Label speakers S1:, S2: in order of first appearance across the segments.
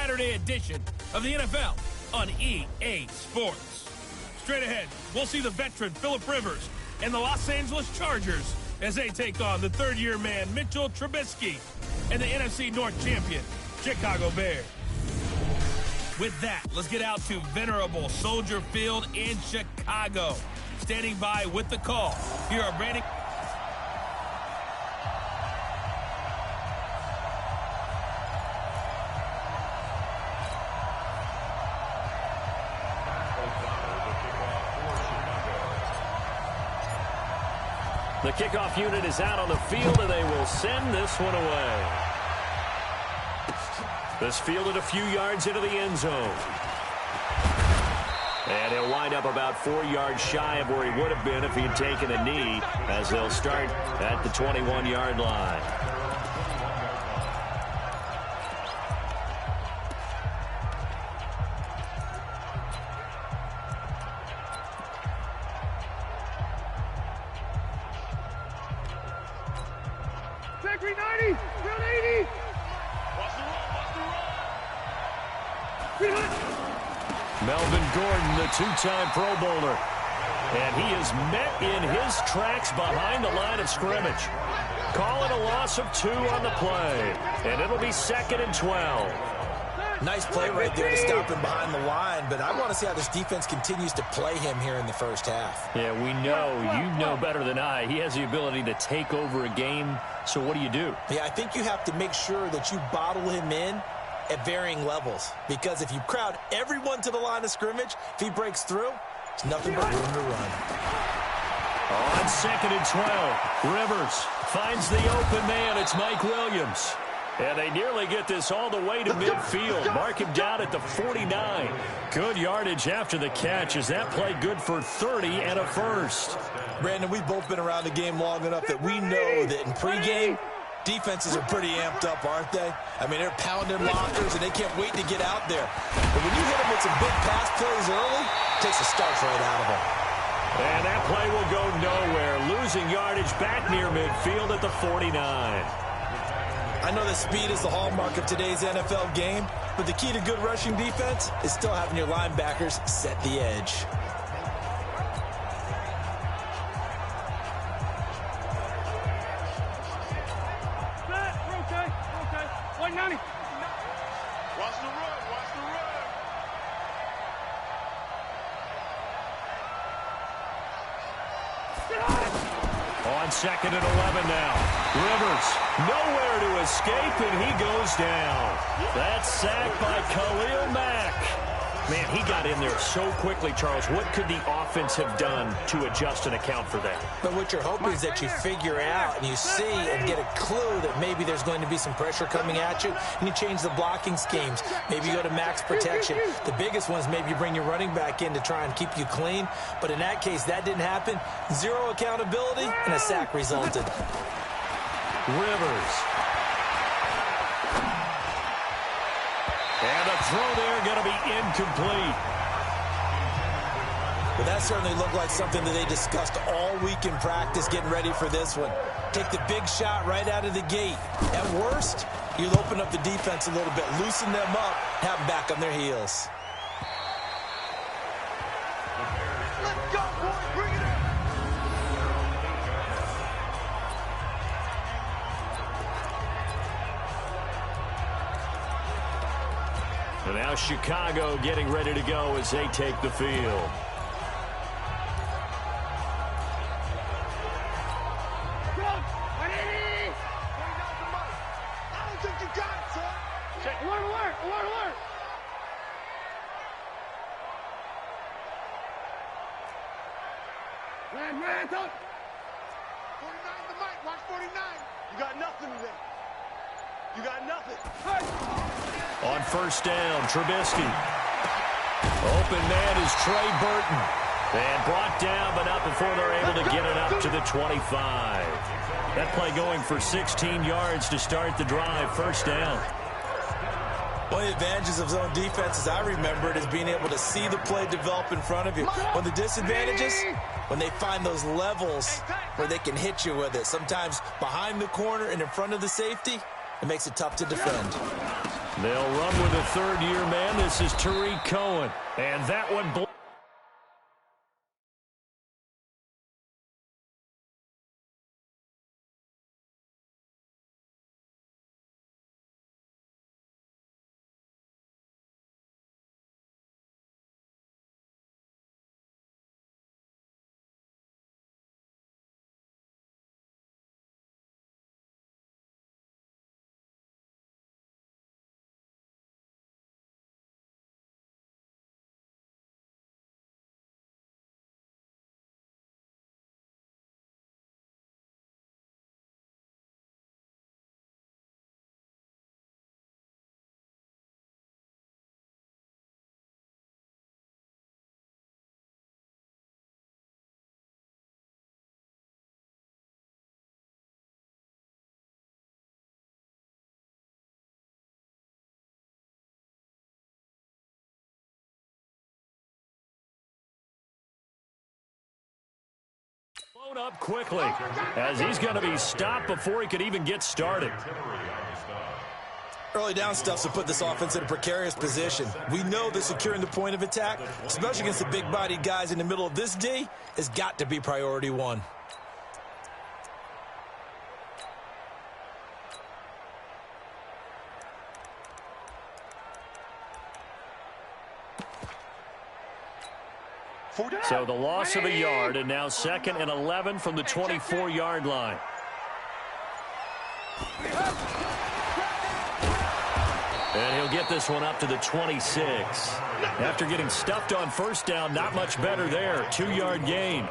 S1: Saturday edition of the NFL on EA Sports. Straight ahead, we'll see the veteran Phillip Rivers and the Los Angeles Chargers as they take on the third-year man Mitchell Trubisky and the NFC North champion Chicago Bears. With that, let's get out to venerable Soldier Field in Chicago. Standing by with the call, here are Brandon.
S2: The kickoff unit is out on the field, and they will send this one away. This fielded a few yards into the end zone. And he'll wind up about 4 yards shy of where he would have been if he had taken a knee, as they'll start at the 21-yard line. Melvin Gordon, the two-time Pro Bowler. And he is met in his tracks behind the line of scrimmage. Calling a loss of 2 on the play. And it'll be 2nd and 12.
S3: Nice play right there to stop him behind the line, but I want to see how this defense continues to play him here in the first half.
S2: Yeah, we know, you know better than I, he has the ability to take over a game. So what do you do?
S3: Yeah, I think you have to make sure that you bottle him in at varying levels, because if you crowd everyone to the line of scrimmage, if he breaks through, it's nothing but room to run.
S2: On 2nd and 12, Rivers finds the open man. It's Mike Williams. And they nearly get this all the way to midfield. Mark him down at the 49. Good yardage after the catch. Is that play good for 30 and a first?
S3: Brandon, we've both been around the game long enough that we know that in pregame, defenses are pretty amped up, aren't they? I mean, they're pounding lockers, and they can't wait to get out there. But when you hit them with some big pass plays early, it takes the starch right out of them.
S2: And that play will go nowhere. Losing yardage back near midfield at the 49.
S3: I know that speed is the hallmark of today's NFL game, but the key to good rushing defense is still having your linebackers set the edge.
S2: On 2nd and 11 now. Rivers, nowhere to escape, and he goes down. That's sacked by Khalil Mack. Man, he got in there so quickly, Charles. What could the offense have done to adjust and account for that?
S3: But what you're hoping is that you figure out and you see and get a clue that maybe there's going to be some pressure coming at you, and you change the blocking schemes. Maybe you go to max protection. The biggest one is maybe you bring your running back in to try and keep you clean. But in that case, that didn't happen. Zero accountability, and a sack resulted.
S2: Rivers. And the throw there going to be incomplete.
S3: Well, that certainly looked like something that they discussed all week in practice getting ready for this one. Take the big shot right out of the gate. At worst, you'll open up the defense a little bit, loosen them up, have them back on their heels.
S4: Let's go, boys. Bring it in.
S2: And now Chicago getting ready to go as they take the field.
S4: Man, 49 the mic. Watch 49. You got nothing today. You got nothing. Hey.
S2: On 1st down, Trubisky. Open man is Trey Burton. And brought down, but not before they're able to get it up to the 25. That play going for 16 yards to start the drive. 1st down.
S3: One of the advantages of zone defense, as I remember it, is being able to see the play develop in front of you. One of the disadvantages, when they find those levels where they can hit you with it. Sometimes behind the corner and in front of the safety, it makes it tough to defend.
S2: They'll run with a third-year man. This is Tariq Cohen. And that one... Blown up quickly as he's going to be stopped before he could even get started.
S3: Early down stuff to put this offense in a precarious position. We know that securing the point of attack, especially against the big-bodied guys in the middle of this D, has got to be priority one.
S2: So the loss of a yard, and now 2nd and 11 from the 24-yard line. And he'll get this one up to the 26. After getting stuffed on first down, not much better there. 2-yard gain.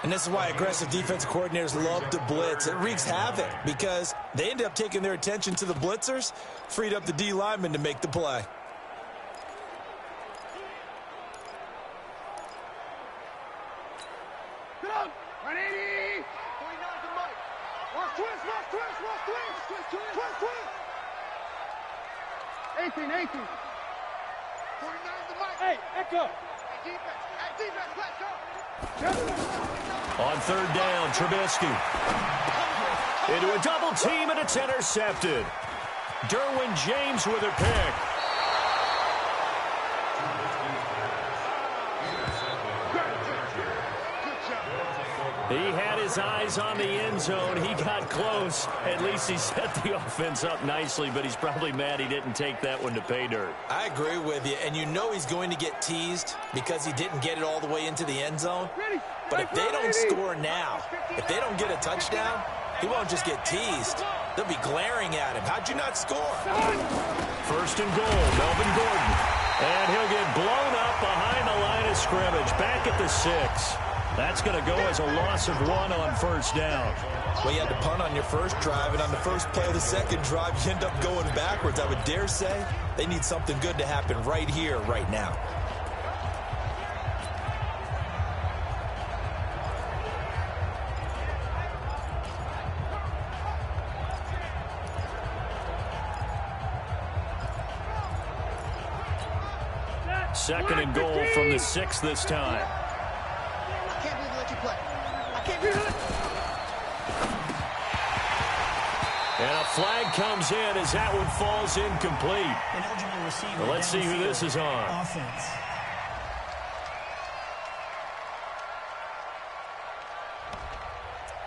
S3: And this is why aggressive defensive coordinators love to blitz. It wreaks havoc because they end up taking their attention to the blitzers, freed up the D lineman to make the play.
S2: On 3rd down, Trubisky. Into a double team, and it's intercepted. Derwin James with a pick. He had his eyes on the end zone. He got close. At least he set the offense up nicely, but he's probably mad he didn't take that one to pay dirt.
S3: I agree with you, and you know he's going to get teased because he didn't get it all the way into the end zone. But if they don't score now, if they don't get a touchdown, he won't just get teased. They'll be glaring at him. How'd you not score?
S2: 1st and goal, Melvin Gordon. And he'll get blown up behind the line of scrimmage, back at the 6. That's going to go as a loss of 1 on 1st down.
S3: Well, you had to punt on your first drive, and on the first play of the second drive, you end up going backwards. I would dare say they need something good to happen right here, right now.
S2: Second and goal from the 6 this time. And a flag comes in as that one falls incomplete. Well, let's see who this is on.
S5: Offense.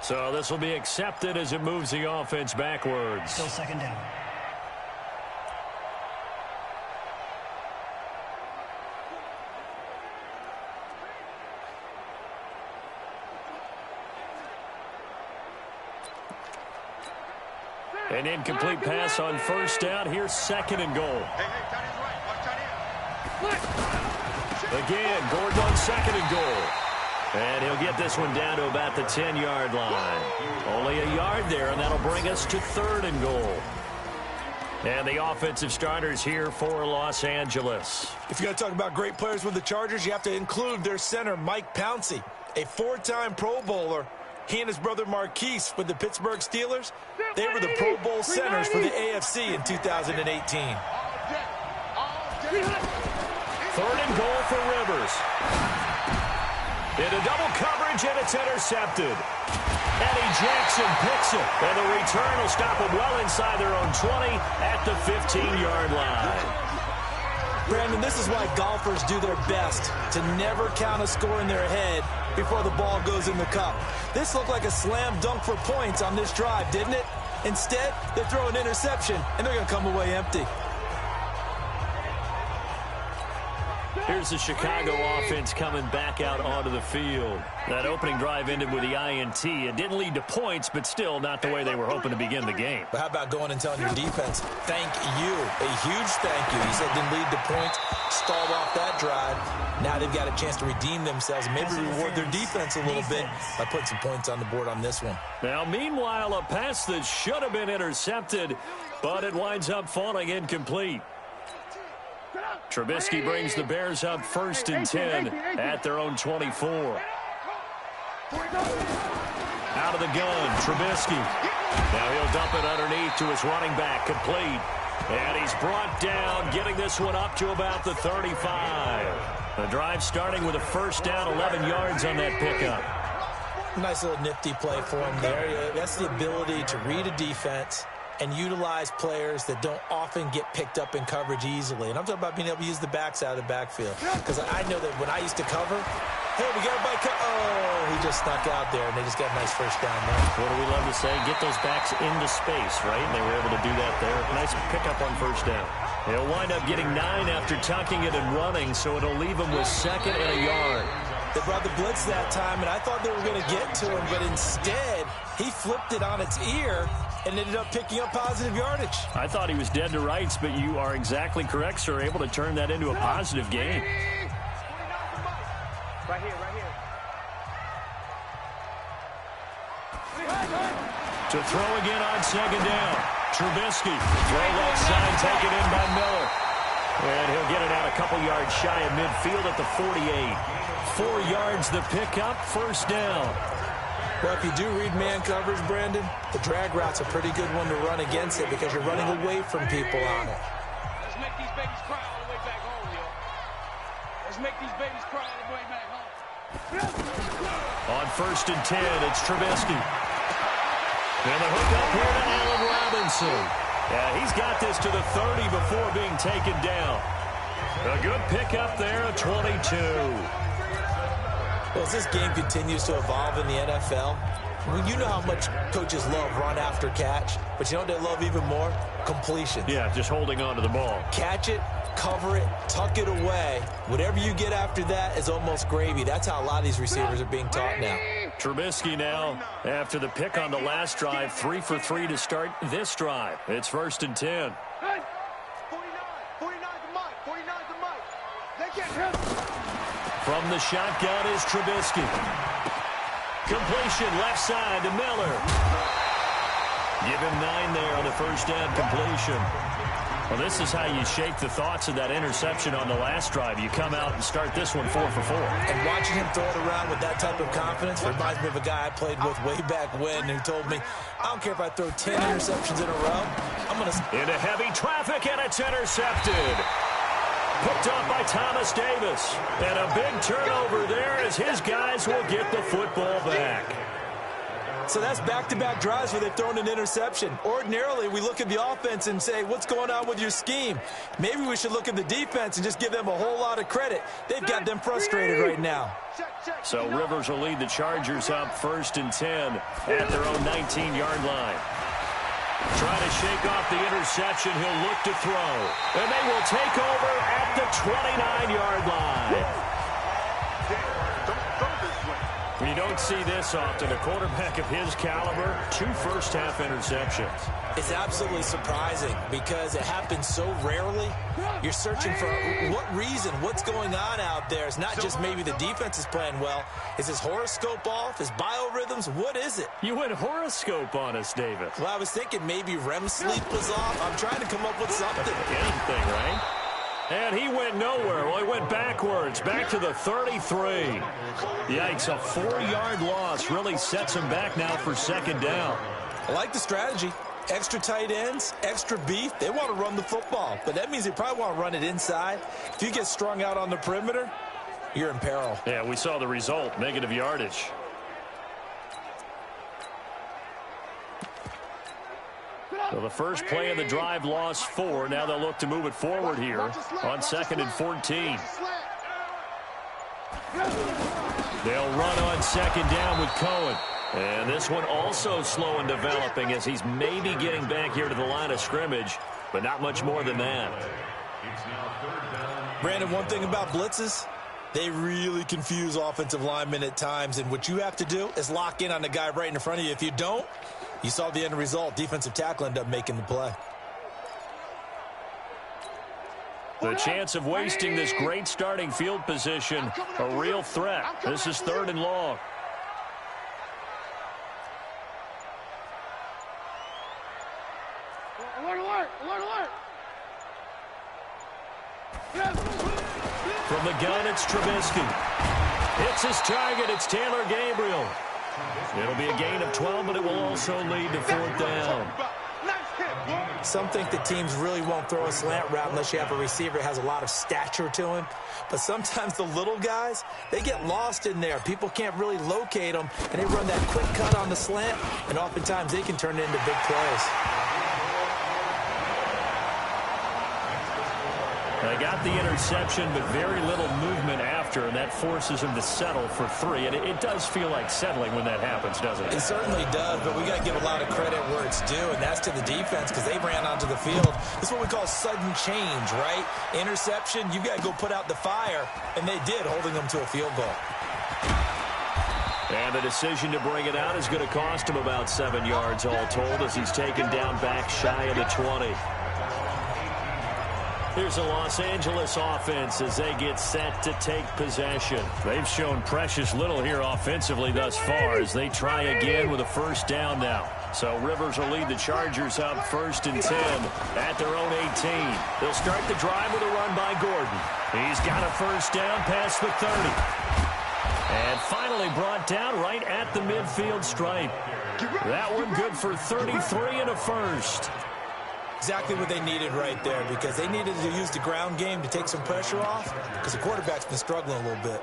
S2: So this will be accepted as it moves the offense backwards.
S5: Still 2nd down.
S2: An incomplete pass on 1st down. Here's 2nd and goal. Again, Gordon on 2nd and goal. And he'll get this one down to about the 10-yard line. Only a yard there, and that'll bring us to 3rd and goal. And the offensive starters here for Los Angeles.
S3: If you're going to talk about great players with the Chargers, you have to include their center, Mike Pouncey, a 4-time Pro Bowler. He and his brother Marquise with the Pittsburgh Steelers, they were the Pro Bowl centers for the AFC in 2018.
S2: 3rd and goal for Rivers. Into double coverage, and it's intercepted. Eddie Jackson picks it, and the return will stop them well inside their own 20 at the 15-yard line.
S3: Brandon, this is why golfers do their best to never count a score in their head before the ball goes in the cup. This looked like a slam dunk for points on this drive, didn't it? Instead, they throw an interception, and they're going to come away empty.
S2: Here's the Chicago offense coming back out onto the field. That opening drive ended with the INT. It didn't lead to points, but still not the way they were hoping to begin the game.
S3: But how about going and telling your defense, thank you, a huge thank you. You said it didn't lead to points, stalled off that drive. Now they've got a chance to redeem themselves and maybe reward their defense a little bit by putting some points on the board on this one.
S2: Now, meanwhile, a pass that should have been intercepted, but it winds up falling incomplete. Trubisky brings the Bears up 1st and 10 at their own 24. Out of the gun, Trubisky. Now he'll dump it underneath to his running back, complete. And he's brought down, getting this one up to about the 35. The drive starting with a first down, 11 yards on that pickup.
S3: Nice little nifty play for him there. That's the ability to read a defense and utilize players that don't often get picked up in coverage easily. And I'm talking about being able to use the backs out of the backfield. Because I know that when I used to cover, hey, we got everybody oh, he just snuck out there, and they just got a nice first down there.
S2: What do we love to say? Get those backs into space, right? And they were able to do that there. Nice pickup on first down. They'll wind up getting 9 after tucking it and running, so it'll leave them with 2nd and a yard.
S3: They brought the blitz that time, and I thought they were going to get to him, but instead, he flipped it on its ear and ended up picking up positive yardage.
S2: I thought he was dead to rights, but you are exactly correct, sir. Able to turn that into a positive gain.
S4: Right here, right here.
S2: To throw again on 2nd down. Trubisky. Throw left side, taken in by Miller. And he'll get it out a couple yards shy of midfield at the 48. 4 yards the pickup, first down.
S3: Well, if you do read man coverage, Brandon, the drag route's a pretty good one to run against it because you're running away from people on it.
S4: Let's make these babies cry all the way back home, yo. Let's make these babies cry all the way back home.
S2: On 1st and 10, it's Trubisky. And the hook up here to Allen Robinson. Yeah, he's got this to the 30 before being taken down. A good pickup there, a 22.
S3: Well, as this game continues to evolve in the NFL, you know how much coaches love run after catch, but you know what they love even more? Completion.
S2: Yeah, just holding on to the ball.
S3: Catch it, cover it, tuck it away. Whatever you get after that is almost gravy. That's how a lot of these receivers are being taught now.
S2: Trubisky now, after the pick on the last drive, 3 for 3 to start this drive. It's 1st and 10.
S4: 49 to Mike, 49 to Mike. They get him.
S2: From the shotgun is Trubisky. Completion left side to Miller. Give him 9 there on the first down completion. Well, this is how you shake the thoughts of that interception on the last drive. You come out and start this one 4 for 4.
S3: And watching him throw it around with that type of confidence reminds me of a guy I played with way back when who told me, I don't care if I throw 10 interceptions in a row, I'm going to...
S2: Into heavy traffic, and it's intercepted. Picked up by Thomas Davis. And a big turnover there as his guys will get the football back.
S3: So that's back-to-back drives where they've thrown an interception. Ordinarily, we look at the offense and say, what's going on with your scheme? Maybe we should look at the defense and just give them a whole lot of credit. They've got them frustrated right now.
S2: So Rivers will lead the Chargers up 1st and 10 at their own 19-yard line. Trying to shake off the interception, he'll look to throw. And they will take over at the 29-yard line. You don't see this often. A quarterback of his caliber, 2 first-half interceptions.
S3: It's absolutely surprising because it happens so rarely. You're searching for what reason, what's going on out there. It's not just maybe the defense is playing well. Is his horoscope off? His biorhythms? What is it?
S2: You went horoscope on us, David.
S3: Well, I was thinking maybe REM sleep was off. I'm trying to come up with something.
S2: Anything, right? And he went nowhere. Well, he went backwards, back to the 33. Yikes, a 4-yard loss really sets him back now for 2nd down.
S3: I like the strategy. Extra tight ends, extra beef. They want to run the football, but that means they probably want to run it inside. If you get strung out on the perimeter, you're in peril.
S2: Yeah, we saw the result, negative yardage. So the first play of the drive lost 4. Now they'll look to move it forward here on 2nd and 14. They'll run on 2nd down with Cohen. And this one also slow in developing as he's maybe getting back here to the line of scrimmage, but not much more than that.
S3: Brandon, one thing about blitzes, they really confuse offensive linemen at times, and what you have to do is lock in on the guy right in front of you. If you don't, you saw the end result. Defensive tackle ended up making the play.
S2: The chance of wasting this great starting field position, a real threat. This is 3rd and long.
S4: Alert, alert, alert, alert.
S2: From the gun, it's Trubisky. Hits his target. It's Taylor Gabriel. It'll be a gain of 12, but it will also lead to 4th down.
S3: Some think that teams really won't throw a slant route unless you have a receiver that has a lot of stature to him. But sometimes the little guys, they get lost in there. People can't really locate them, and they run that quick cut on the slant, and oftentimes they can turn it into big plays.
S2: They got the interception, but very little movement after, and that forces him to settle for 3. And it does feel like settling when that happens, doesn't it?
S3: It certainly does, but we got to give a lot of credit where it's due, and that's to the defense because they ran onto the field. This is what we call sudden change, right? Interception, you got to go put out the fire, and they did, holding them to a field goal.
S2: And the decision to bring it out is going to cost him about 7 yards all told as he's taken down back shy of the 20. Here's a Los Angeles offense as they get set to take possession. They've shown precious little here offensively thus far as they try again with a 1st down now. So Rivers will lead the Chargers up 1st and 10 at their own 18. They'll start the drive with a run by Gordon. He's got a 1st down past the 30. And finally brought down right at the midfield stripe. That one good for 33 and a 1st.
S3: Exactly what they needed right there because they needed to use the ground game to take some pressure off because the quarterback's been struggling a little bit.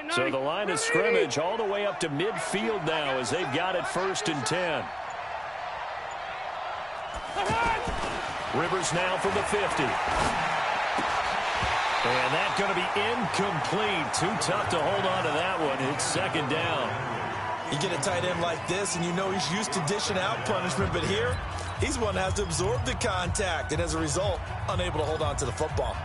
S2: So the line of scrimmage all the way up to midfield now as they've got it 1st and 10. Rivers now from the 50. And that's going to be incomplete. Too tough to hold on to that one. It's 2nd down.
S3: You get a tight end like this, and you know he's used to dishing out punishment, but here, he's one that has to absorb the contact, and as a result, unable to hold on to the football.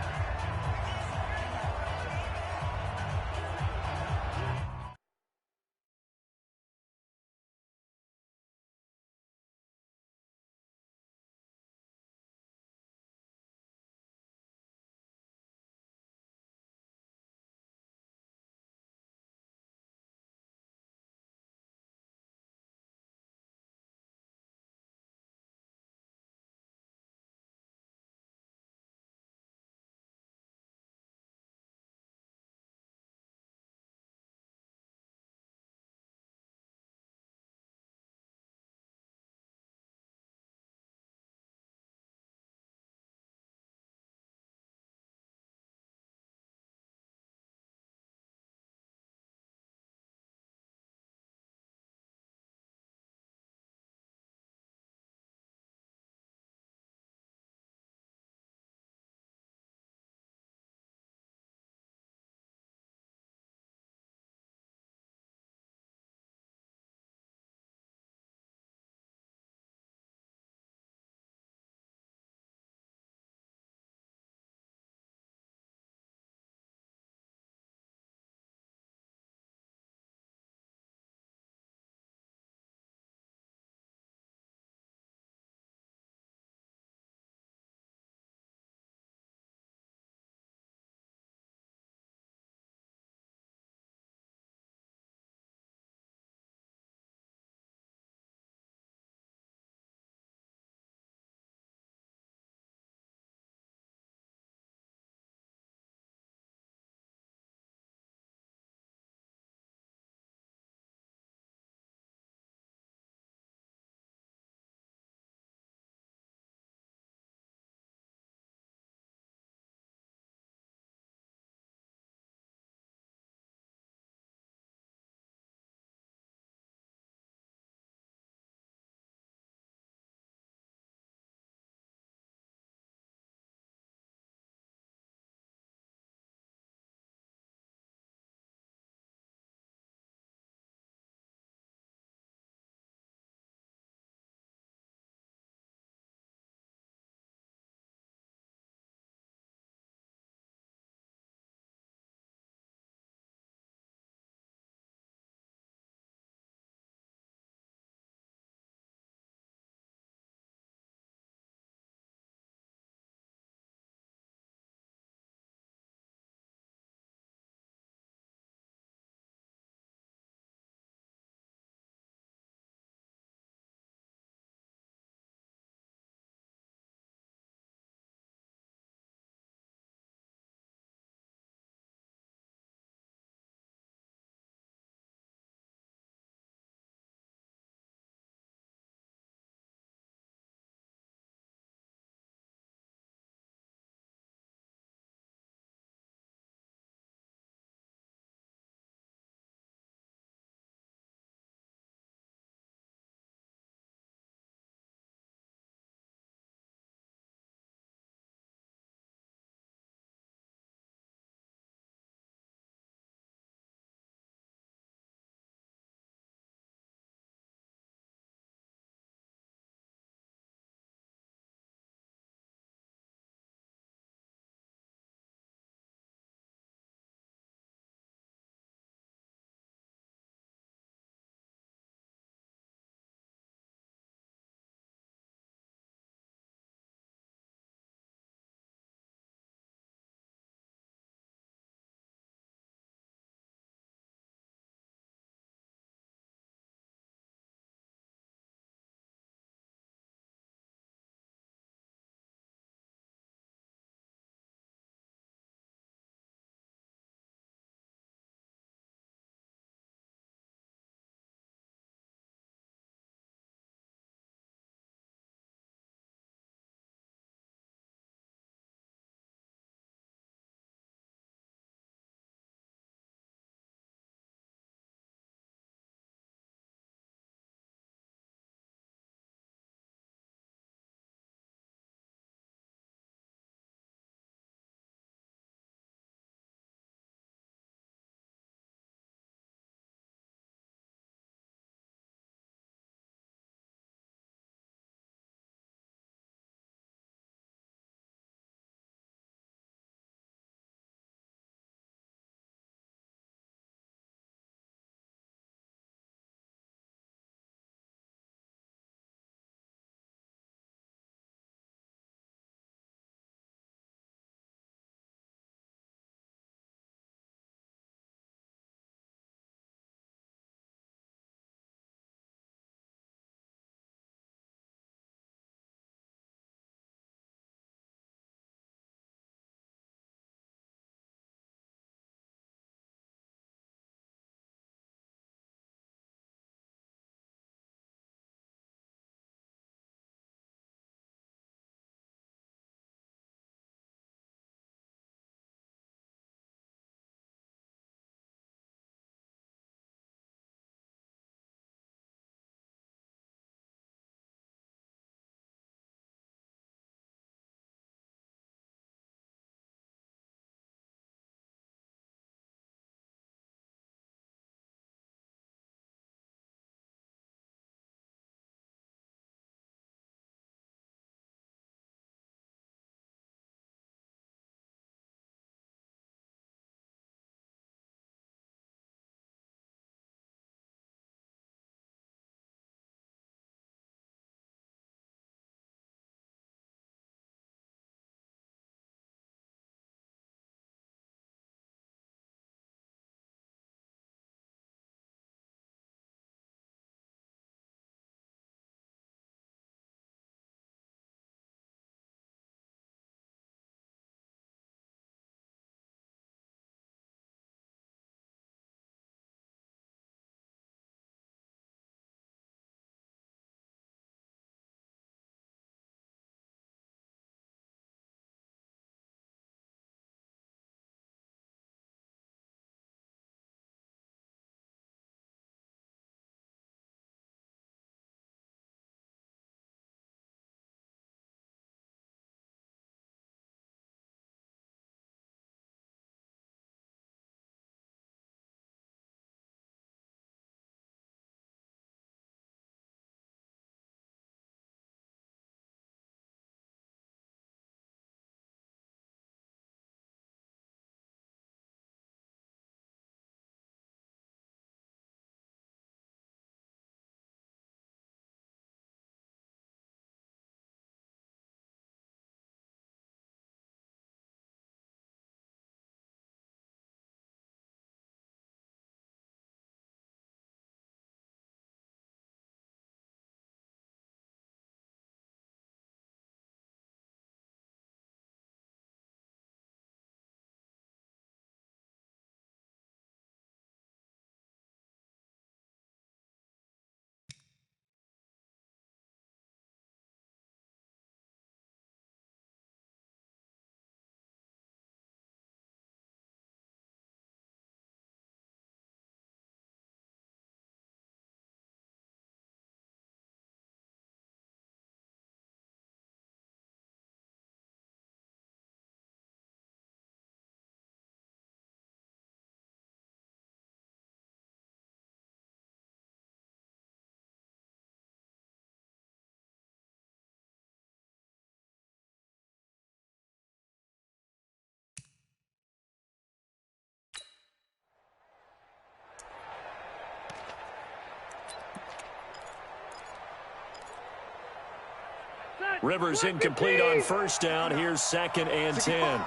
S2: Rivers incomplete on first down. Here's 2nd and 10.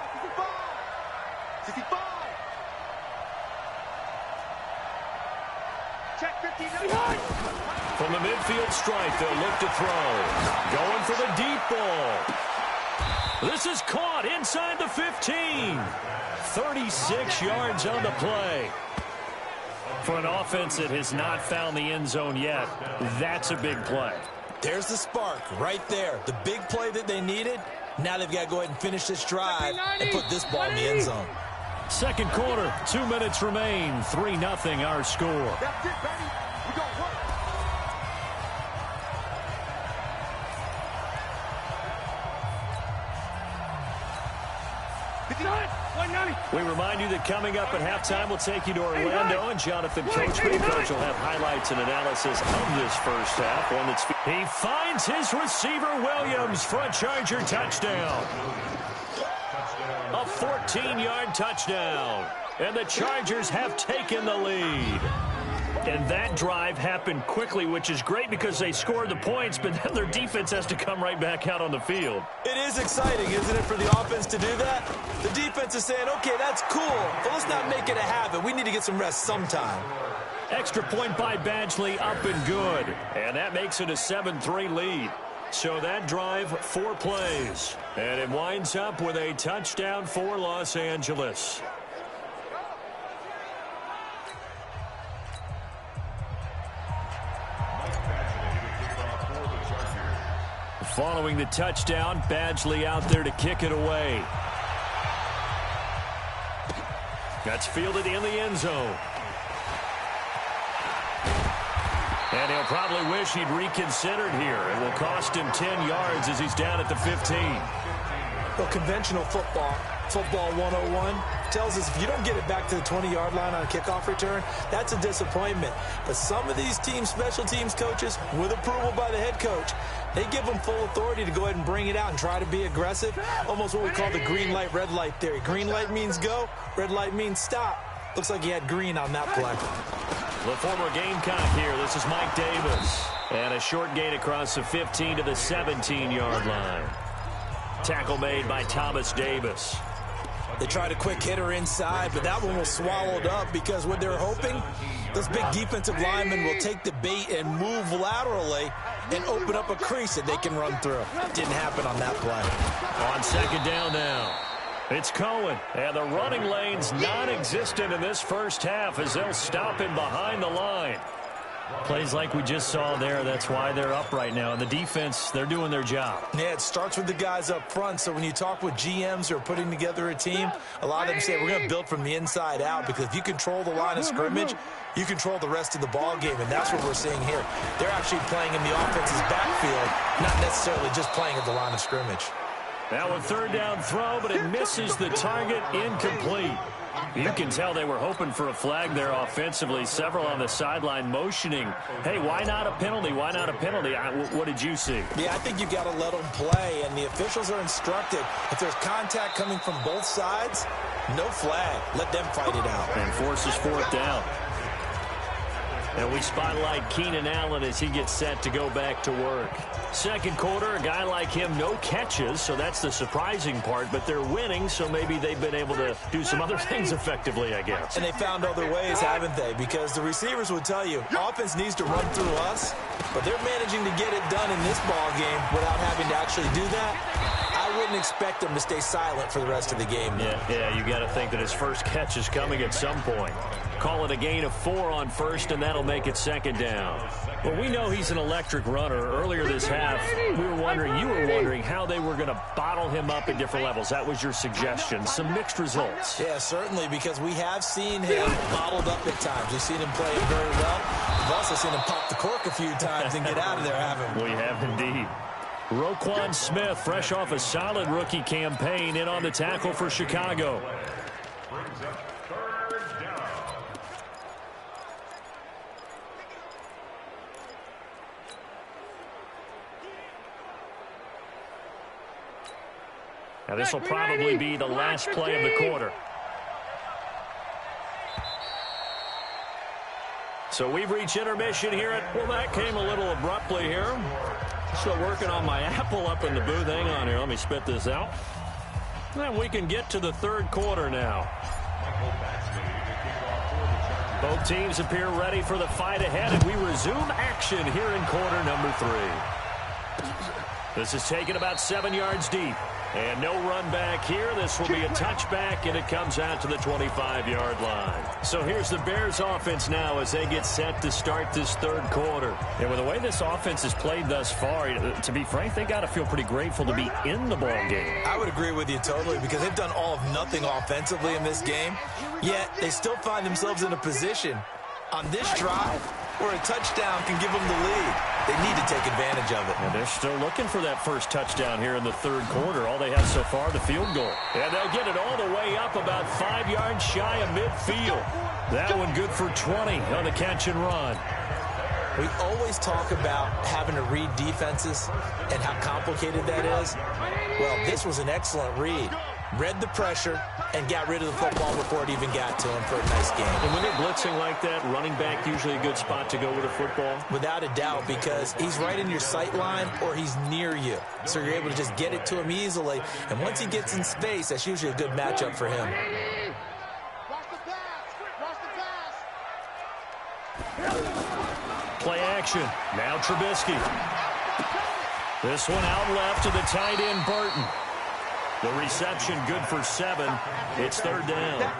S4: 65. Check 59.
S2: From the midfield stripe, they'll look to throw. Going for the deep ball. This is caught inside the 15. 36 yards on the play. For an offense that has not found the end zone yet, that's a big play.
S3: There's the spark right there. The big play that they needed. Now they've got to go ahead and finish this drive and put this ball in the end zone.
S2: Second quarter, 2 minutes remain. 3-0 our score.
S4: That's it, baby. We gon' work.
S2: We remind you that coming up at halftime, we'll take you to Orlando, and Jonathan Coachman, coach, will have highlights and analysis of this first half. He finds his receiver, Williams, for a Charger touchdown. A 14-yard touchdown, and the Chargers have taken the lead. And that drive happened quickly, which is great because they scored the points, but then their defense has to come right back out on the field.
S3: It is exciting, isn't it, for the offense to do that? The defense is saying, okay, that's cool, but let's not make it a habit. We need to get some rest sometime.
S2: Extra point by Badgley, up and good. And that makes it a 7-3 lead. So that drive, 4 plays. And it winds up with a touchdown for Los Angeles. Following the touchdown, Badgley out there to kick it away. That's fielded in the end zone. And he'll probably wish he'd reconsidered here. It will cost him 10 yards as he's down at the 15.
S3: Well, conventional football 101, tells us if you don't get it back to the 20-yard line on a kickoff return, that's a disappointment. But some of these special teams coaches, with approval by the head coach, they give them full authority to go ahead and bring it out and try to be aggressive. Almost what we call the green light, red light theory. Green light means go, red light means stop. Looks like he had green on that play.
S2: The former Gamecock here. This is Mike Davis. And a short gain across the 15 to the 17-yard line. Tackle made by Thomas Davis.
S3: They tried a quick hitter inside, but that one was swallowed up because what they're hoping, those big defensive linemen will take the bait and move laterally and open up a crease that they can run through. Didn't happen on that play.
S2: On second down now, it's Cohen. And the running lane's non-existent in this first half as they'll stop him behind the line. Plays like we just saw there, that's why they're up right now. And the defense, they're doing their job.
S3: Yeah, it starts with the guys up front. So when you talk with GMs who are putting together a team, a lot of them say we're going to build from the inside out, because if you control the line of scrimmage, you control the rest of the ball game, and that's what we're seeing here. They're actually playing in the offense's backfield, not necessarily just playing at the line of scrimmage.
S2: Now a third down throw, but it misses the target, incomplete. You can tell they were hoping for a flag there offensively. Several on the sideline motioning, hey, why not a penalty? Why not a penalty? What did you see?
S3: Yeah, I think you've got to let them play, and the officials are instructed. If there's contact coming from both sides, no flag. Let them fight it out.
S2: And forces fourth down. And we spotlight Keenan Allen as he gets set to go back to work. Second quarter, a guy like him, no catches, so that's the surprising part. But they're winning, so maybe they've been able to do some other things effectively, I guess.
S3: And they found other ways, haven't they? Because the receivers would tell you, offense needs to run through us, but they're managing to get it done in this ball game without having to actually do that. I wouldn't expect them to stay silent for the rest of the game.
S2: Yeah, you got to think that his first catch is coming at some point. Call it a gain of 4 on first, and that'll make it second down. Well, we know he's an electric runner. Earlier this half, you were wondering how they were going to bottle him up at different levels. That was your suggestion. Some mixed results.
S3: Yeah, certainly, because we have seen him bottled up at times. We've seen him play it very well. We've also seen him pop the cork a few times and get out of there, haven't we?
S2: We have indeed. Roquan Smith, fresh off a solid rookie campaign, in on the tackle for Chicago. Now this will probably be the last play of the quarter. So we've reached intermission here. Well, that came a little abruptly here. Still working on my apple up in the booth. Hang on here. Let me spit this out. And we can get to the third quarter now. Both teams appear ready for the fight ahead, and we resume action here in quarter number 3. This is taken about 7 yards deep. And no run back here. This will be a touchback, and it comes out to the 25-yard line. So here's the Bears offense now as they get set to start this third quarter.
S5: And with the way this offense has played thus far, to be frank, they got to feel pretty grateful to be in the ball game.
S3: I would agree with you totally because they've done all of nothing offensively in this game, yet they still find themselves in a position on this drive where a touchdown can give them the lead. They need to take advantage of it.
S5: And they're still looking for that first touchdown here in the third quarter. All they have so far, the field goal.
S2: And they'll get it all the way up about 5 yards shy of midfield. That one good for 20 on the catch and run.
S3: We always talk about having to read defenses and how complicated that is. Well, this was an excellent read. Read the pressure and got rid of the football before it even got to him for a nice game.
S2: And when they're blitzing like that, running back usually a good spot to go with a football?
S3: Without a doubt, because he's right in your sight line or he's near you. So you're able to just get it to him easily. And once he gets in space, that's usually a good matchup for him.
S2: Play action. Now Trubisky. This one out left to the tight end, Burton. The reception good for 7. It's third down.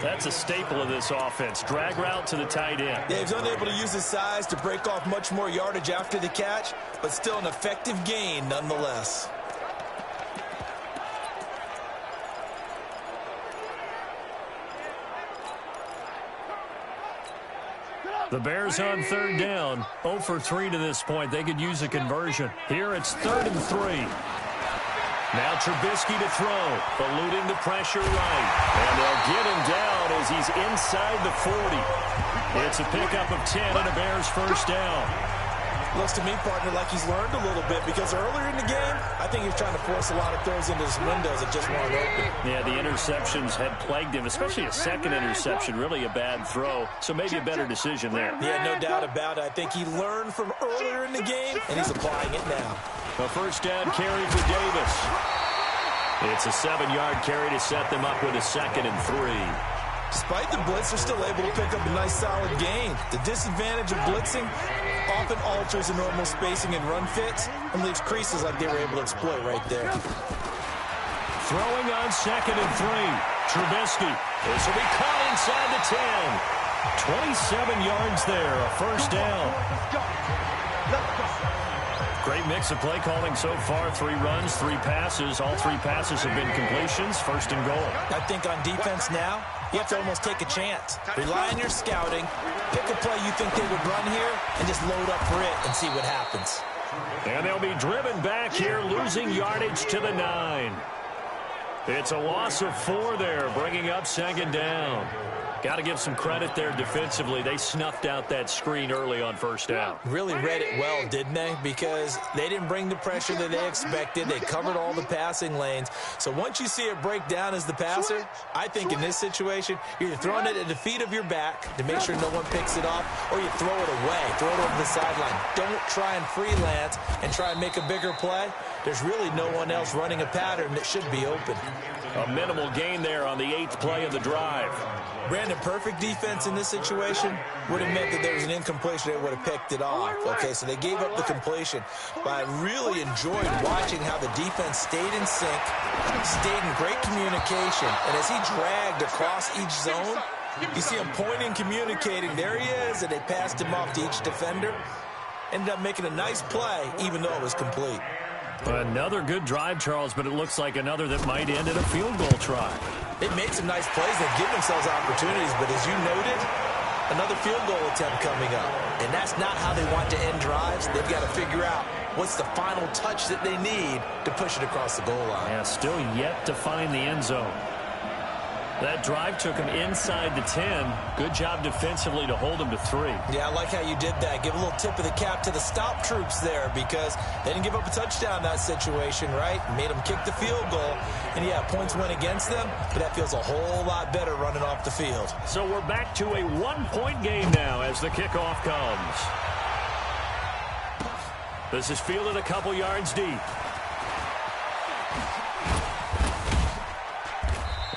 S2: That's a staple of this offense. Drag route to the tight end.
S3: Yeah, he's unable to use his size to break off much more yardage after the catch, but still an effective gain nonetheless.
S2: The Bears on third down. 0 for 3 to this point. They could use a conversion. Here it's 3rd and 3. Now Trubisky to throw, eluding the pressure right. And they'll get him down as he's inside the 40. It's a pickup of 10 and a Bears first down.
S3: Looks to me, partner, like he's learned a little bit because earlier in the game, I think he was trying to force a lot of throws into his windows that just weren't open.
S2: Yeah, the interceptions had plagued him, especially a second interception, really a bad throw. So maybe a better decision there.
S3: Yeah, no doubt about it. I think he learned from earlier in the game, and he's applying it now.
S2: A first down carry for Davis. It's a 7-yard carry to set them up with a 2nd and 3.
S3: Despite the blitz, they're still able to pick up a nice solid gain. The disadvantage of blitzing often alters the normal spacing and run fits and leaves creases like they were able to exploit right there.
S2: Throwing on 2nd and 3. Trubisky. This will be caught inside the 10. 27 yards there, a first down. Great mix of play calling so far. 3 runs, 3 passes. All 3 passes have been completions. 1st and goal.
S3: I think on defense now, you have to almost take a chance. Rely on your scouting. Pick a play you think they would run here and just load up for it and see what happens.
S2: And they'll be driven back here, losing yardage to the 9. It's a loss of 4 there, bringing up 2nd down. Got to give some credit there defensively. They snuffed out that screen early on first down.
S3: Really read it well, didn't they? Because they didn't bring the pressure that they expected. They covered all the passing lanes. So once you see it break down as the passer, I think in this situation, you're throwing it at the feet of your back to make sure no one picks it off, or you throw it away, throw it over the sideline. Don't try and freelance and try and make a bigger play. There's really no one else running a pattern that should be open.
S2: A minimal gain there on the 8th play of the drive.
S3: Brandon, perfect defense in this situation would have meant that there was an incompletion. They would have picked it off. Okay, so they gave up the completion. But I really enjoyed watching how the defense stayed in sync, stayed in great communication. And as he dragged across each zone, you see him pointing, communicating. There he is, and they passed him off to each defender. Ended up making a nice play, even though it was complete.
S2: Another good drive, Charles, but it looks like another that might end in a field goal try.
S3: They've made some nice plays. They've given themselves opportunities, but as you noted, another field goal attempt coming up. And that's not how they want to end drives. They've got to figure out what's the final touch that they need to push it across the goal line.
S2: Yeah, still yet to find the end zone. That drive took him inside the 10. Good job defensively to hold him to 3.
S3: Yeah, I like how you did that. Give a little tip of the cap to the stop troops there because they didn't give up a touchdown in that situation, right? Made them kick the field goal. And, yeah, points went against them, but that feels a whole lot better running off the field.
S2: So we're back to a 1-point game now as the kickoff comes. This is fielded a couple yards deep.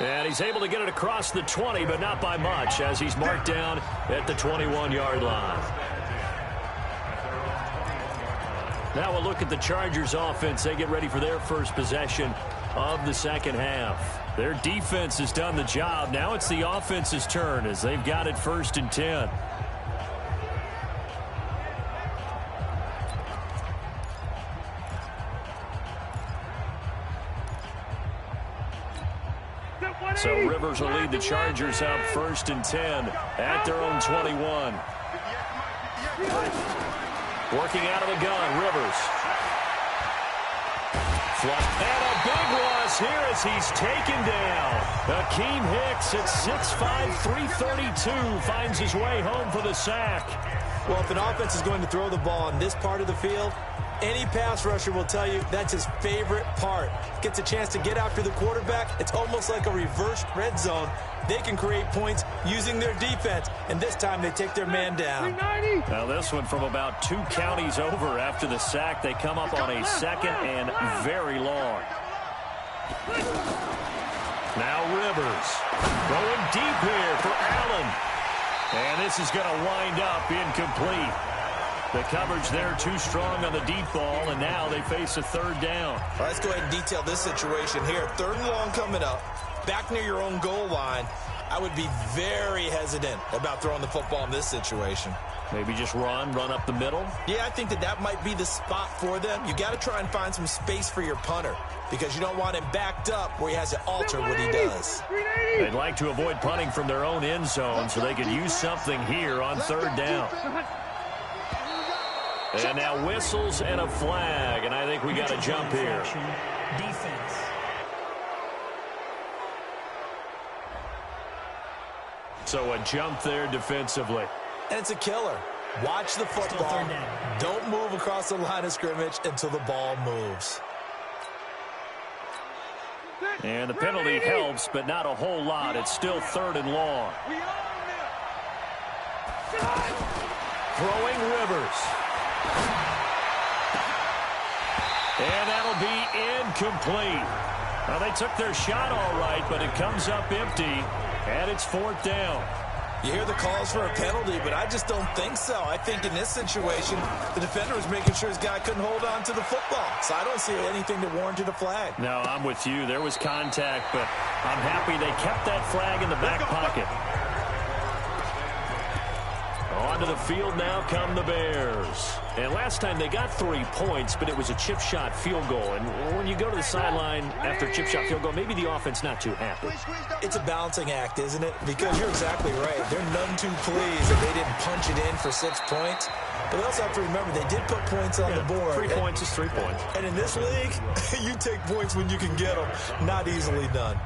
S2: And he's able to get it across the 20, but not by much, as he's marked down at the 21-yard line. Now we'll look at the Chargers offense. They get ready for their first possession of the second half. Their defense has done the job. Now it's the offense's turn as they've got it 1st and 10. So Rivers will lead the Chargers up 1st and 10 at their own 21. Working out of the gun, Rivers. And a big loss here as he's taken down. Akeem Hicks at 6'5", 332 finds his way home for the sack.
S3: Well, if an offense is going to throw the ball on this part of the field, any pass rusher will tell you that's his favorite part. Gets a chance to get after the quarterback. It's almost like a reversed red zone. They can create points using their defense, and this time they take their man down.
S2: Now this one from about 2 counties over after the sack. They come up on a 2nd and very long. Now Rivers going deep here for Allen. And this is going to wind up incomplete. The coverage there too strong on the deep ball, and now they face a 3rd down.
S3: All right, let's go ahead and detail this situation here. 3rd and long coming up, back near your own goal line. I would be very hesitant about throwing the football in this situation.
S2: Maybe just run up the middle?
S3: Yeah, I think that might be the spot for them. You got to try and find some space for your punter because you don't want him backed up where he has to alter what he does.
S2: They'd like to avoid punting from their own end zone so they could use something here on 3rd down. And now whistles and a flag, and I think we got a jump here.
S6: Defense.
S2: So a jump there defensively.
S3: And it's a killer. Watch the football. Don't move across the line of scrimmage until the ball moves.
S2: And the penalty helps, but not a whole lot. It's still 3rd and long. Throwing Rivers. And that'll be incomplete. Well, they took their shot all right, but it comes up empty, and it's 4th down.
S3: You hear the calls for a penalty, but I just don't think so. I think in this situation, the defender was making sure his guy couldn't hold on to the football. So I don't see anything that warranted a flag.
S2: No, I'm with you. There was contact, but I'm happy they kept that flag in the back pocket. Onto the field now come the Bears. And last time they got 3 points, but it was a chip shot field goal. And when you go to the sideline after a chip shot field goal, maybe the offense not too happy.
S3: It's a balancing act, isn't it? Because you're exactly right. They're none too pleased that they didn't punch it in for 6 points. But we also have to remember they did put points on the board.
S2: 3 points is 3 points.
S3: And in this league, you take points when you can get them. Not easily done.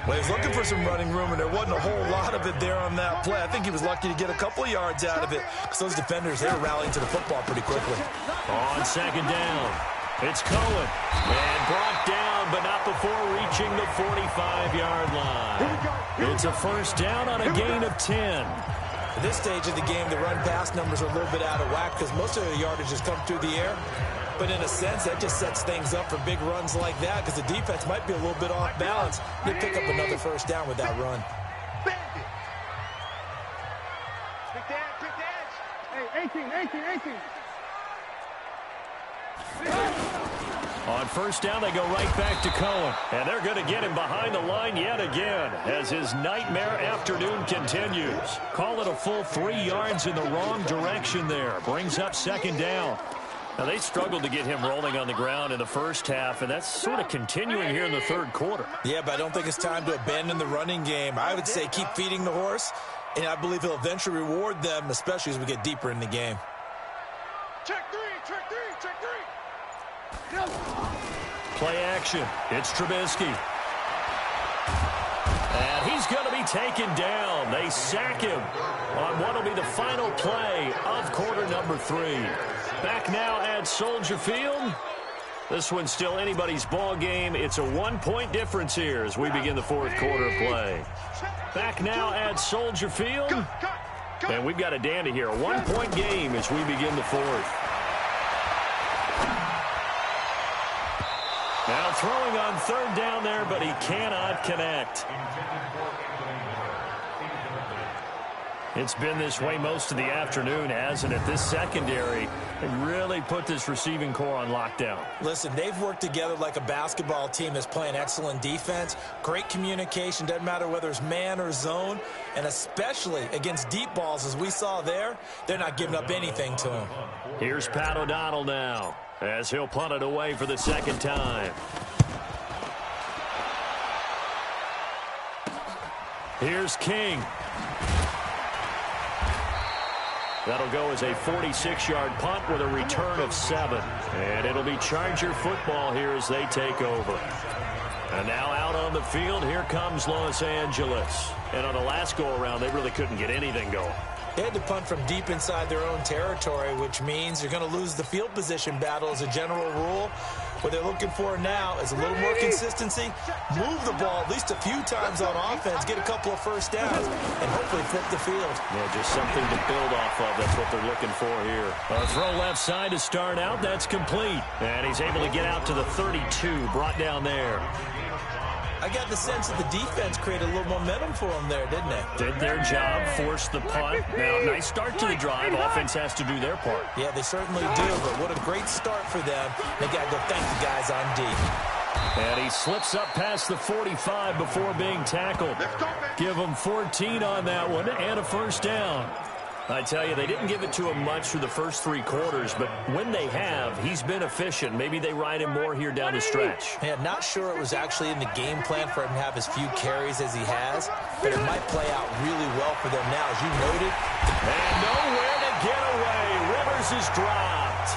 S3: Well, he was looking for some running room, and there wasn't a whole lot of it there on that play. I think he was lucky to get a couple of yards out of it because those defenders, they were rallying to the football pretty quickly.
S2: On 2nd down, it's Cohen. And brought down, but not before reaching the 45-yard line. It's a 1st down on a gain of 10.
S3: At this stage of the game, the run-pass numbers are a little bit out of whack because most of the yardage has come through the air. But in a sense, that just sets things up for big runs like that because the defense might be a little bit off balance. They pick up another 1st down with that run.
S4: Hey, 18.
S2: On 1st down, they go right back to Cohen. And they're going to get him behind the line yet again as his nightmare afternoon continues. Call it a full 3 yards in the wrong direction there. Brings up 2nd down. Now, they struggled to get him rolling on the ground in the first half, and that's sort of continuing here in the 3rd quarter.
S3: Yeah, but I don't think it's time to abandon the running game. I would say keep feeding the horse, and I believe he'll eventually reward them, especially as we get deeper in the game.
S4: Check three.
S2: Play action. It's Trubisky. And he's going to be taken down. They sack him on what will be the final play of quarter number 3. Back now at Soldier Field. This one's still anybody's ball game. It's a 1-point difference here as we begin the 4th quarter of play. Back now at Soldier Field. And we've got a dandy here. A 1-point game as we begin the 4th. throwing on third down there, but he cannot connect. It's been this way most of the afternoon, hasn't it? This secondary really put this receiving core on lockdown.
S3: Listen, they've worked together like a basketball team that's playing excellent defense. Great communication, doesn't matter whether it's man or zone. And especially against deep balls, as we saw there, they're not giving up anything to him.
S2: Here's Pat O'Donnell now, as he'll punt it away for the second time. Here's King. That'll go as a 46-yard punt with a return of 7. And it'll be Charger football here as they take over. And now out on the field, here comes Los Angeles. And on the last go-around, they really couldn't get anything going.
S3: They had to punt from deep inside their own territory, which means you're going to lose the field position battle as a general rule. What they're looking for now is a little more consistency, move the ball at least a few times on offense, get a couple of first downs, and hopefully flip the field.
S2: Yeah, just something to build off of. That's what they're looking for here. A throw left side to start out. That's complete. And he's able to get out to the 32, brought down there.
S3: I got the sense that the defense created a little momentum for them there, didn't they?
S2: Did their job, forced the punt. Now, nice start to the drive. Offense has to do their part.
S3: Yeah, they certainly do, but what a great start for them. They got to go thank the guys on D.
S2: And he slips up past the 45 before being tackled. Give him 14 on that one and a first down. I tell you, they didn't give it to him much through the first 3 quarters, but when they have, he's been efficient. Maybe they ride him more here down the stretch.
S3: Yeah, not sure it was actually in the game plan for him to have as few carries as he has, but it might play out really well for them now, as you noted.
S2: And nowhere to get away. Rivers is dropped.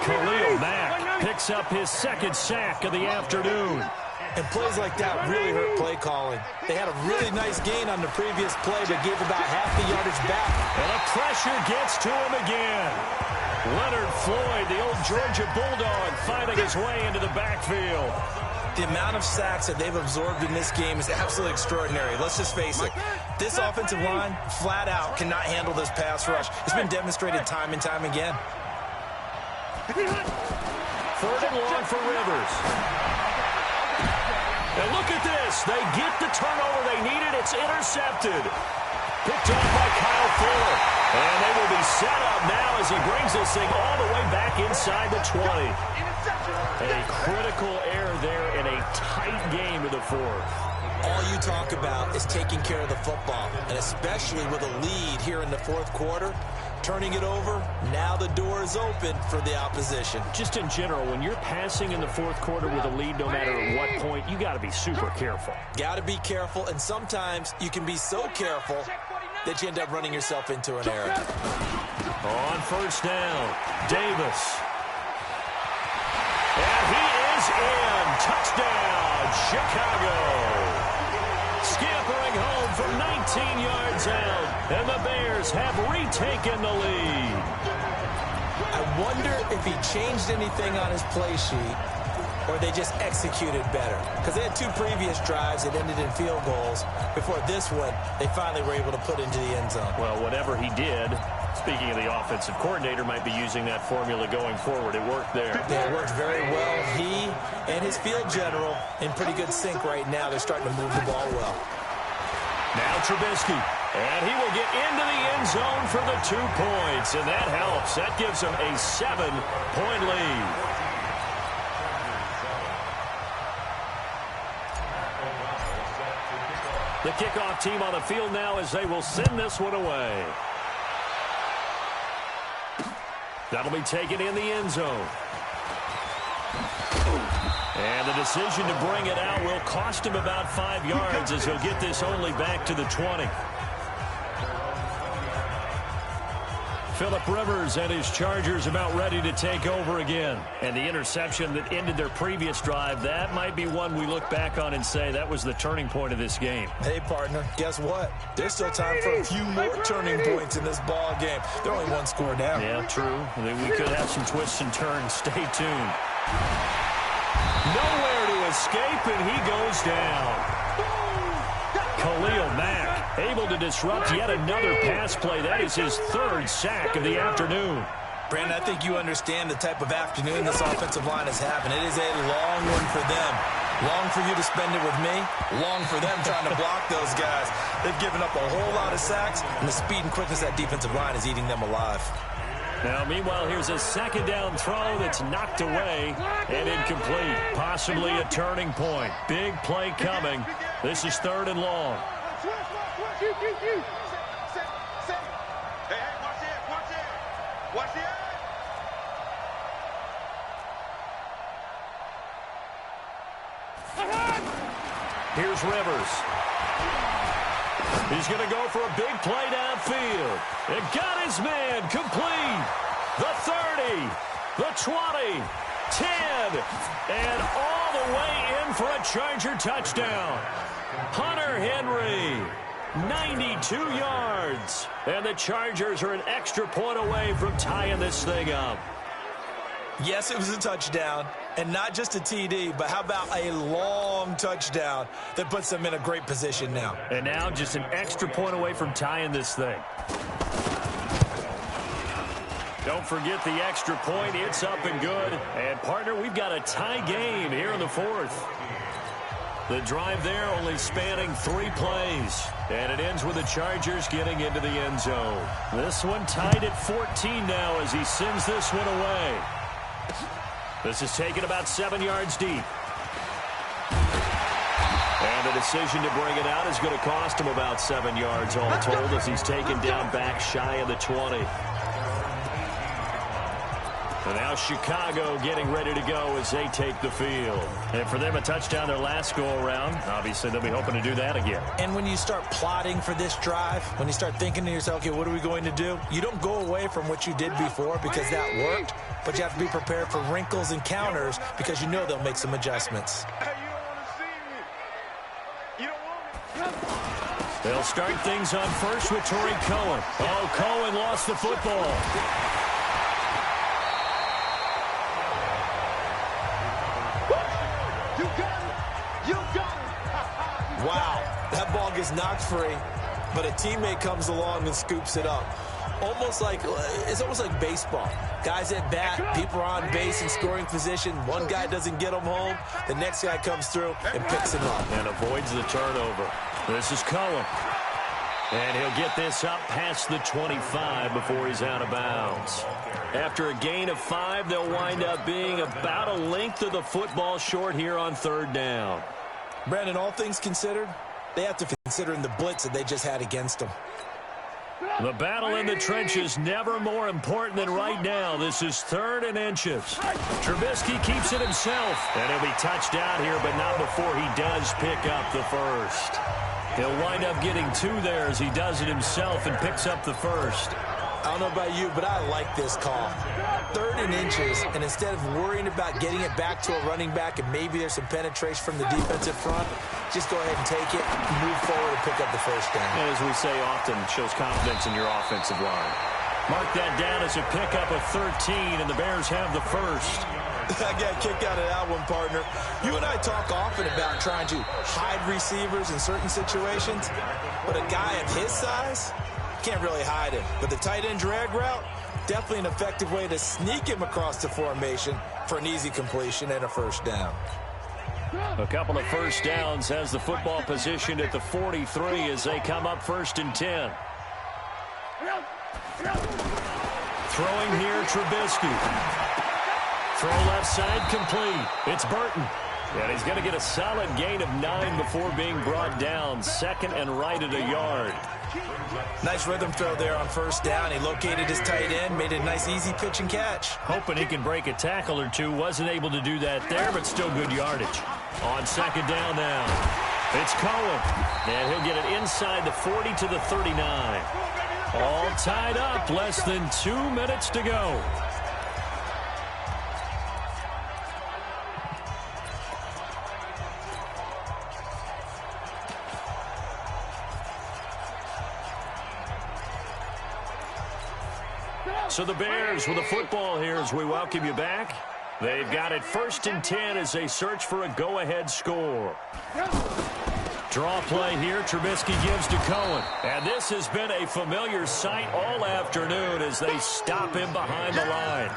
S2: Khalil Mack picks up his second sack of the afternoon.
S3: And plays like that really hurt play calling. They had a really nice gain on the previous play, but gave about half the yardage back.
S2: And the pressure gets to him again. Leonard Floyd, the old Georgia Bulldog, finding his way into the backfield.
S3: The amount of sacks that they've absorbed in this game is absolutely extraordinary. Let's just face it. This offensive line, flat out, cannot handle this pass rush. It's been demonstrated time and time again.
S2: 3rd and long for Rivers. And look at this. They get the turnover they needed. It's intercepted. Picked off by Kyle Fuller. And they will be set up now as he brings this thing all the way back inside the 20. A critical error there in a tight game of the 4th.
S3: All you talk about is taking care of the football, and especially with a lead here in the 4th quarter. Turning it over, now the door is open for the opposition.
S2: Just in general, when you're passing in the 4th quarter with a lead, no matter at what point, you got to be super careful.
S3: Got to be careful, and sometimes you can be so careful that you end up running yourself into an error.
S2: On first down, Davis. And he is in. Touchdown, Chicago. Scampering home from 19 yards out, and the Bears have retaken the lead.
S3: I wonder if he changed anything on his play sheet, or they just executed better. Because they had 2 previous drives that ended in field goals. Before this one, they finally were able to put into the end zone.
S2: Well, whatever he did, speaking of the offensive coordinator, might be using that formula going forward. It worked there.
S3: Yeah, it worked very well. He and his field general in pretty good sync right now. They're starting to move the ball well.
S2: Now Trubisky. And he will get into the end zone for the 2 points. And that helps. That gives him a 7-point lead. The kickoff team on the field now as they will send this one away. That'll be taken in the end zone. And the decision to bring it out will cost him about 5 yards as he'll get this only back to the 20. Phillip Rivers and his Chargers about ready to take over again. And the interception that ended their previous drive, that might be one we look back on and say that was the turning point of this game.
S3: Hey, partner, guess what? There's still time for a few more turning points in this ball game. They're only 1 score down.
S2: Yeah, true. We could have some twists and turns. Stay tuned. Nowhere to escape, and he goes down. Khalil Mack able to disrupt yet another pass play. That is his 3rd sack of the afternoon.
S3: Brandon, I think you understand the type of afternoon this offensive line is having. It is a long one for them. Long for you to spend it with me. Long for them trying to block those guys. They've given up a whole lot of sacks, and the speed and quickness of that defensive line is eating them alive.
S5: Now, meanwhile, here's a second down throw that's knocked away and incomplete. Possibly a turning point. Big play coming. This is 3rd and long.
S4: Watch the edge.
S5: Here's Rivers. He's going to go for a big play downfield. It got his man complete. The 30, the 20, 10, and all the way in for a Charger touchdown. Hunter Henry, 92 yards. And the Chargers are an extra point away from tying this thing up.
S3: Yes, it was a touchdown, and not just a TD, but how about a long touchdown that puts them in a great position now.
S5: And now just an extra point away from tying this thing. Don't forget the extra point. It's up and good. And, partner, we've got a tie game here in the 4th. The drive there only spanning 3 plays. And it ends with the Chargers getting into the end zone. This one tied at 14 now as he sends this one away. This is taken about 7 yards deep. And the decision to bring it out is going to cost him about 7 yards all told as he's taken down back shy of the 20. And now Chicago getting ready to go as they take the field. And for them, a touchdown their last go-around. Obviously, they'll be hoping to do that again.
S3: And when you start plotting for this drive, when you start thinking to yourself, okay, what are we going to do? You don't go away from what you did before because that worked, but you have to be prepared for wrinkles and counters because you know they'll make some adjustments.
S4: Hey, you don't want to see me. You don't want me.
S5: They'll start things on first with Torrey Cohen. Oh, Cohen lost the football.
S3: Wow, that ball gets knocked free, but a teammate comes along and scoops it up. It's almost like baseball. Guys at bat, people are on base in scoring position. One guy doesn't get them home. The next guy comes through and picks him up.
S5: And avoids the turnover. This is Cohen. And he'll get this up past the 25 before he's out of bounds. After a gain of 5, they'll wind up being about a length of the football short here on 3rd down.
S3: Brandon, all things considered, they have to consider the blitz that they just had against them.
S5: The battle in the trenches never more important than right now. This is 3rd and inches. Trubisky keeps it himself. And he'll be touched out here, but not before he does pick up the first. He'll wind up getting 2 there as he does it himself and picks up the first.
S3: I don't know about you, but I like this call. 3rd and inches, and instead of worrying about getting it back to a running back and maybe there's some penetration from the defensive front, just go ahead and take it, move forward, and pick up the first down.
S5: And as we say often, shows confidence in your offensive line. Mark that down as a pickup of 13, and the Bears have the first.
S3: I got a kick out of that one, partner. You and I talk often about trying to hide receivers in certain situations, but a guy of his size can't really hide him. But the tight end drag route, definitely an effective way to sneak him across the formation for an easy completion and a first down.
S5: A couple of first downs has the football positioned at the 43 as they come up 1st and 10. Throwing here, Trubisky. Throw left side complete. It's Burton. And he's going to get a solid gain of 9 before being brought down. 2nd and right at a yard.
S3: Nice rhythm throw there on first down. He located his tight end, made a nice easy pitch and catch.
S5: Hoping he can break a tackle or two. Wasn't able to do that there, but still good yardage. On 2nd down now. It's Cohen. And he'll get it inside the 40 to the 39. All tied up. Less than 2 minutes to go. So the Bears with the football here as we welcome you back. They've got it 1st and 10 as they search for a go-ahead score. Draw play here. Trubisky gives to Cohen. And this has been a familiar sight all afternoon as they stop him behind the line.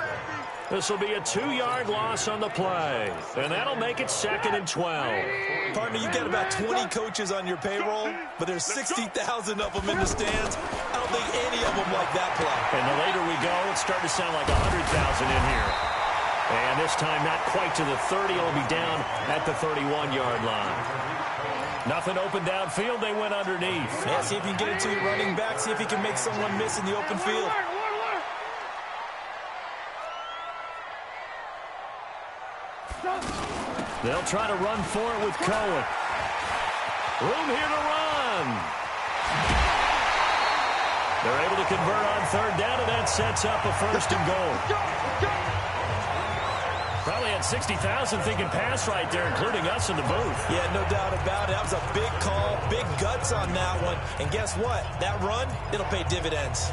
S5: This will be a 2-yard loss on the play. And that'll make it 2nd and 12.
S3: Partner, you got about 20 coaches on your payroll, but there's 60,000 of them in the stands. I don't think any of them like that play.
S5: And the later we go, it's starting to sound like 100,000 in here. And this time not quite to the 30. It'll be down at the 31-yard line. Nothing open downfield. They went underneath.
S3: Yeah, see if you can get it to your running back. See if you can make someone miss in the open field.
S5: They'll try to run for it with Cohen. Room here to run. They're able to convert on 3rd down, and that sets up a 1st and goal. Probably had 60,000 thinking pass right there, including us in the booth.
S3: Yeah, no doubt about it. That was a big call, big guts on that one. And guess what? That run, it'll pay dividends.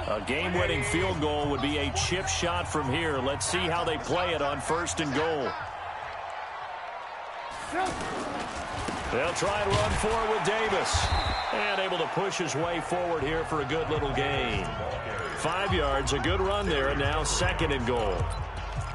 S5: A game-winning field goal would be a chip shot from here. Let's see how they play it on 1st and goal. They'll try and run for it with Davis. And able to push his way forward here for a good little gain. 5 yards, a good run there, and now 2nd and goal.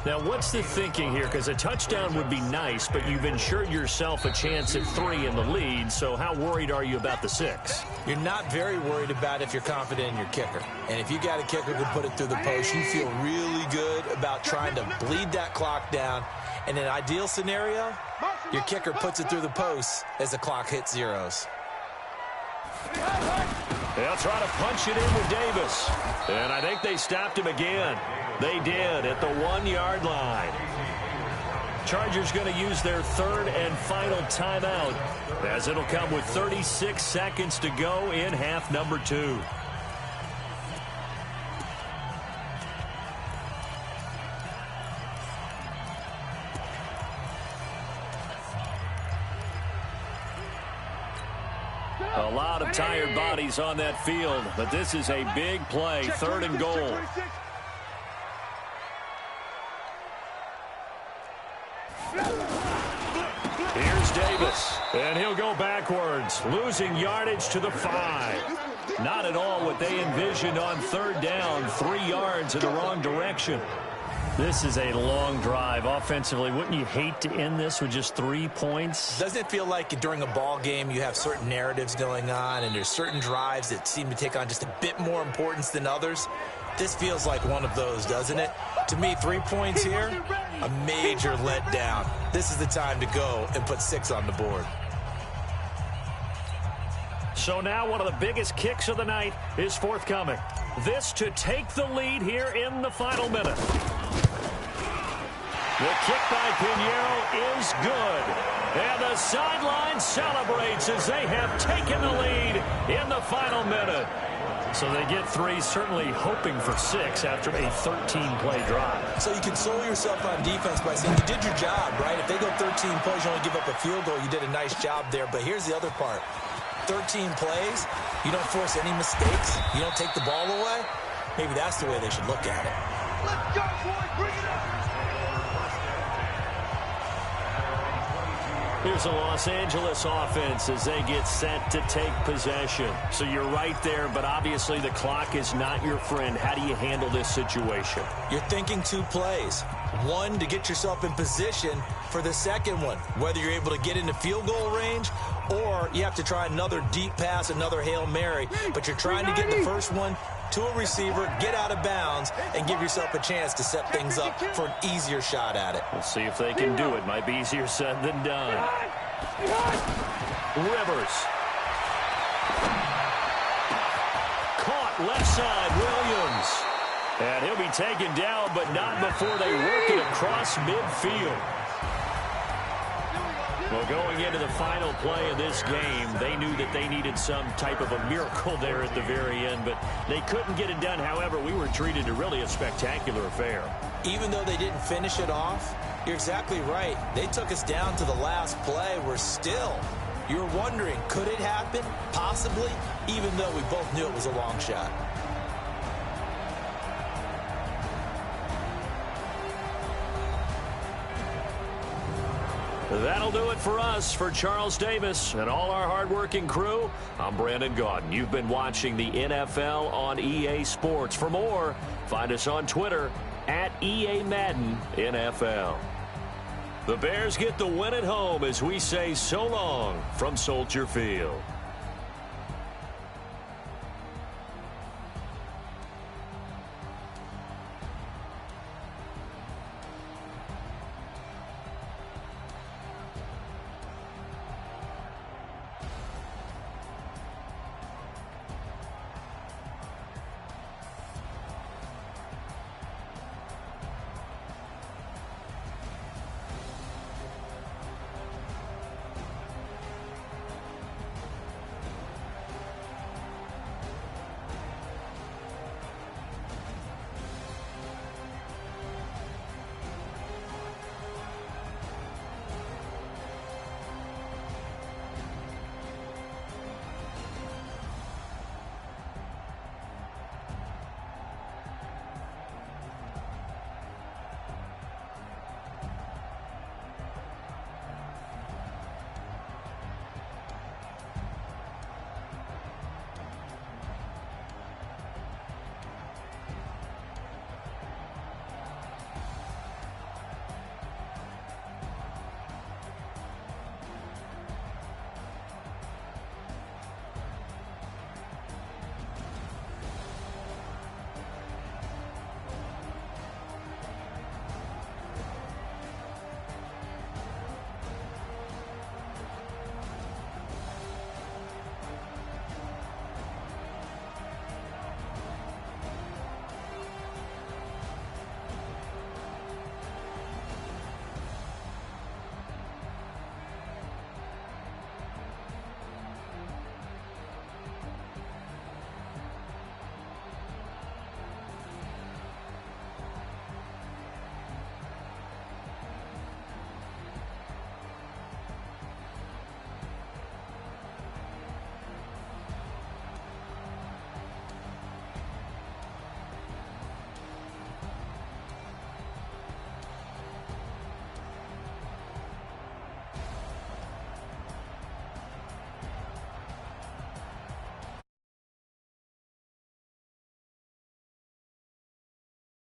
S5: Now, what's the thinking here? Because a touchdown would be nice, but you've ensured yourself a chance at 3 in the lead, so how worried are you about the 6?
S3: You're not very worried about if you're confident in your kicker. And if you got a kicker who can put it through the post, you feel really good about trying to bleed that clock down. In an ideal scenario, your kicker puts it through the post as the clock hits zeros.
S5: They'll try to punch it in with Davis. And I think they stopped him again. They did at the 1-yard line. Chargers going to use their 3rd and final timeout, as it'll come with 36 seconds to go in half number 2. A lot of tired bodies on that field, but this is a big play, 3rd and goal. Here's Davis, and he'll go backwards, losing yardage to the 5. Not at all what they envisioned on 3rd down, 3 yards in the wrong direction. This is a long drive offensively. Wouldn't you hate to end this with just 3 points?
S3: Doesn't it feel like during a ball game you have certain narratives going on and there's certain drives that seem to take on just a bit more importance than others? This feels like one of those, doesn't it? To me, 3 points here, a major letdown. This is the time to go and put 6 on the board.
S5: So now one of the biggest kicks of the night is forthcoming. This to take the lead here in the final minute. The kick by Pinheiro is good. And the sideline celebrates as they have taken the lead in the final minute. So they get 3, certainly hoping for 6 after a 13-play drive.
S3: So you console yourself on defense by saying you did your job, right? If they go 13 plays, you only give up a field goal, you did a nice job there. But here's the other part. 13 plays, you don't force any mistakes, you don't take the ball away. Maybe that's the way they should look at it.
S4: Let's go, boys. Bring it up.
S5: Here's a Los Angeles offense as they get set to take possession. So you're right there, but obviously the clock is not your friend. How do you handle this situation?
S3: You're thinking 2 plays. One, to get yourself in position for the second one, whether you're able to get into field goal range or you have to try another deep pass, another Hail Mary. But you're trying to get the first one to a receiver, get out of bounds, and give yourself a chance to set things up for an easier shot at it.
S5: We'll see if they can do it. Might be easier said than done. Rivers. Caught left side, Williams. And he'll be taken down, but not before they work it across midfield. Well, going into the final play of this game, they knew that they needed some type of a miracle there at the very end, but they couldn't get it done. However, we were treated to really a spectacular affair.
S3: Even though they didn't finish it off, you're exactly right. They took us down to the last play. We're still, you're wondering, could it happen? Possibly, even though we both knew it was a long shot.
S5: That'll do it for us. For Charles Davis and all our hardworking crew, I'm Brandon Gaudin. You've been watching the NFL on EA Sports. For more, find us on Twitter at EA Madden NFL. The Bears get the win at home as we say so long from Soldier Field.